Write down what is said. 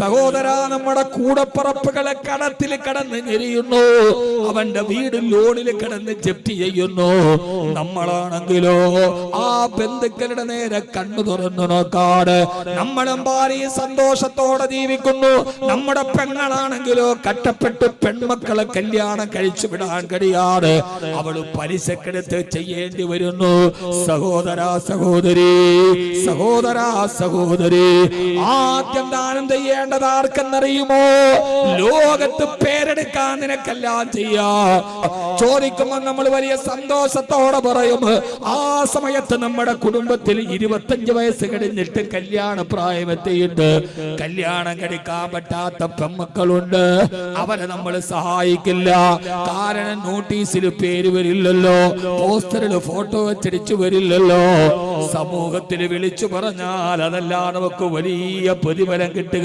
സഹോദരാ, നമ്മുടെ കൂടപ്പറപ്പുകളെ കടത്തിൽ കടന്ന് ഞെരിയുന്നു, അവന്റെ വീട് ലോണിൽ കിടന്ന് ജപ്തി ചെയ്യുന്നു. നമ്മളാണെങ്കിലോ ആ ബന്ധുക്കളുടെ നേരെ കണ്ണു തുറന്നു നോക്കാട് നമ്മളും ഭാര്യ സന്തോഷത്തോടെ ജീവിക്കുന്നു. നമ്മുടെ പെങ്ങളാണെങ്കിലോ കട്ടപ്പെട്ട് പെൺമക്കളെ കല്യാണം കഴിച്ചു വിടാൻ കഴിയാതെ അവള് പലിശക്കെടുത്ത് ചെയ്യേണ്ടി വരുന്നു. സഹോദരാ സഹോദരി, സഹോദരാ സഹോദരി, ആദ്യം ദാനം ചെയ്യേണ്ടത് ആർക്കെന്നറിയുമോ? ലോകത്ത് പേരെടുക്കാൻ നിനക്കെല്ലാം ചെയ്യാ. ചോദിക്കുമ്പോൾ നമ്മൾ വലിയ സന്തോഷത്തോടെ പറയും. ആ സമയത്ത് നമ്മുടെ കുടുംബത്തിൽ 25 വയസ്സ് കഴിഞ്ഞിട്ട് കല്യാണ പ്രായമെത്തിയിട്ട് കല്യാണം കഴിക്കാൻ പറ്റാത്ത പെൺമക്കളുണ്ട്. അവരെ നമ്മൾ സഹായിക്കില്ല. കാരണം നോട്ടീസിൽ പേര് വരില്ലല്ലോ, പോസ്റ്ററിൽ ഫോട്ടോ വെച്ചടിച്ചു വരില്ലല്ലോ. സമൂഹത്തിൽ വിളിച്ചു പറഞ്ഞാൽ അതല്ല നമുക്ക് വലിയ പ്രതിഫലം കിട്ടുക.